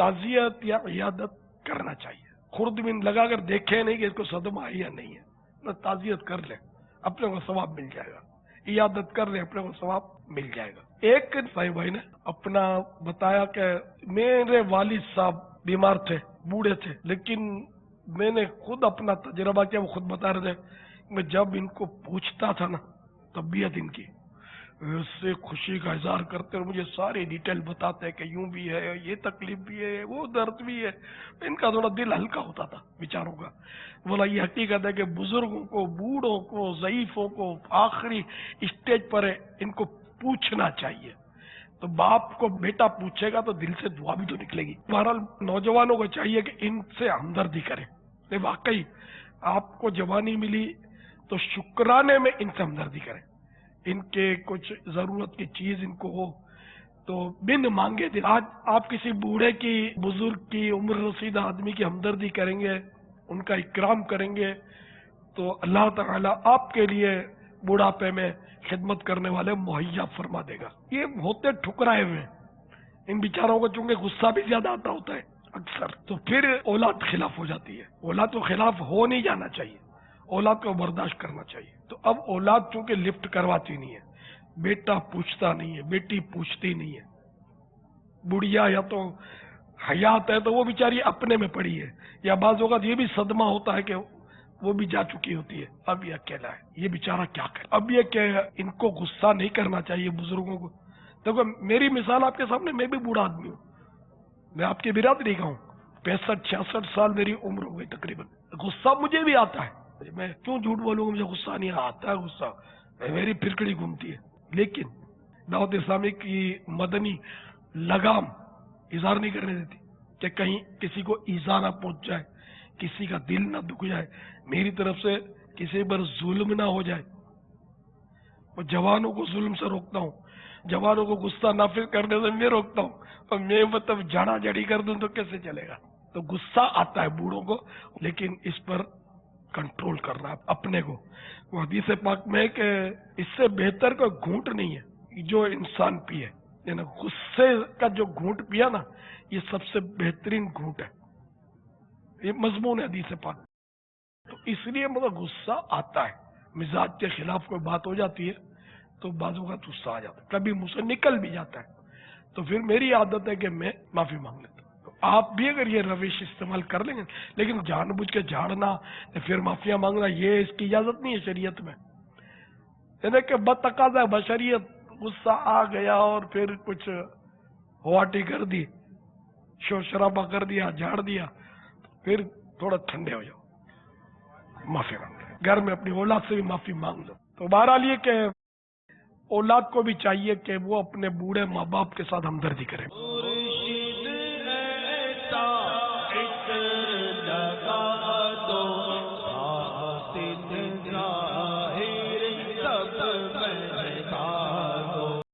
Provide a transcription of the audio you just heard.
ताज़ियत या इयादत करना चाहिए। खुर्दबिन लगा कर देखे नहीं कि इसको सदमा है या नहीं है, तो ताज़ियत कर ले, अपने को सवाब मिल जाएगा। इयादत कर ले, अपने को सवाब मिल जाएगा। एक साईं भाई ने अपना बताया कि मेरे वालिद साहब बीमार थे, बूढ़े थे, लेकिन मैंने खुद अपना तजर्बा किया। वो खुद बता रहे थे, मैं जब इनको पूछता था ना तबीयत इनकी, उससे खुशी का इजहार करते और मुझे सारी डिटेल बताते हैं कि यूं भी है, ये तकलीफ भी है, वो दर्द भी है। इनका थोड़ा दिल हल्का होता था बेचारों का। बोला ये हकीकत है कि बुजुर्गों को, बूढ़ों को, ज़ईफों को आखिरी स्टेज पर है, इनको पूछना चाहिए। तो बाप को बेटा पूछेगा तो दिल से दुआ भी तो निकलेगी। बहरहाल नौजवानों को चाहिए कि इनसे हमदर्दी करें। नहीं वाकई आपको जवानी मिली तो शुक्राने में इनसे हमदर्दी करें। इनके कुछ जरूरत की चीज इनको हो तो बिन मांगे दे। आज आप किसी बूढ़े की, बुजुर्ग की, उम्र रसीदा आदमी की हमदर्दी करेंगे, उनका इकराम करेंगे, तो अल्लाह ताला आपके लिए बुढ़ापे में खिदमत करने वाले मुहैया फरमा देगा। ये होते ठुकराए हुए, इन बेचारों को चूंकि गुस्सा भी ज्यादा आता होता है अक्सर, तो फिर औलाद खिलाफ हो जाती है। औलाद को खिलाफ हो नहीं जाना चाहिए, औलाद को बर्दाश्त करना चाहिए। तो अब औलाद चूंकि लिफ्ट करवाती नहीं है, बेटा पूछता नहीं है, बेटी पूछती नहीं है, बुढ़िया या तो हयात है तो वो बेचारी अपने में पड़ी है, या बाज़ औक़ात ये भी सदमा होता है कि वो भी जा चुकी होती है, अब ये अकेला है, ये बेचारा क्या करे। अब ये क्या, इनको गुस्सा नहीं करना चाहिए बुजुर्गों को। देखो मेरी मिसाल आपके सामने, मैं भी बूढ़ा आदमी हूँ, मैं आपकी बिरादरी का हूँ, 65-66 साल मेरी उम्र हो गई तकरीबन। गुस्सा मुझे भी आता है, मैं क्यों झूठ बोलूंगा, मुझे गुस्सा नहीं आता है। गुस्सा मेरी फिरकड़ी घूमती है, लेकिन दावत इस्लामी की मदनी लगाम इजहार नहीं करने देती कि कहीं किसी को ईजा ना पहुंच जाए, किसी का दिल ना दुख जाए, मेरी तरफ से किसी पर जुल्म ना हो जाए। और जवानों को जुल्म से रोकता हूँ, जवानों को गुस्सा नाफिज करने से मैं रोकता हूँ, और मैं मतलब झाड़ा जड़ी कर दूं तो कैसे चलेगा। तो गुस्सा आता है बूढ़ों को, लेकिन इस पर कंट्रोल करना है अपने को। वो हदीस पाक में कि इससे बेहतर कोई घूंट नहीं है जो इंसान पिए, यानी गुस्से का जो घूंट पिया ना, ये सबसे बेहतरीन घूंट है। ये मजमून है हदीस पाक। तो इसलिए मतलब गुस्सा आता है, मिजाज के खिलाफ कोई बात हो जाती है तो बाजू का गुस्सा आ जाता है, कभी मुझसे निकल भी जाता है। तो फिर मेरी आदत है कि मैं माफी मांग लेता हूँ। तो आप भी अगर ये रविश इस्तेमाल कर लेंगे, लेकिन जानबूझ के झाड़ना फिर माफिया मांगना, ये इसकी इजाजत नहीं है शरीयत में। यानी कि बतकाज़ा बशरियत, गुस्सा आ गया और फिर कुछ होवाटी कर दी, शोर शराबा कर दिया, झाड़ दिया, फिर थोड़ा ठंडे हो जाओ, माफी मांग लो, घर में अपनी औलाद से भी माफी मांग लो। तो बहरहाल ये कि औलाद को भी चाहिए कि वो अपने बूढ़े माँ बाप के साथ हमदर्दी करे।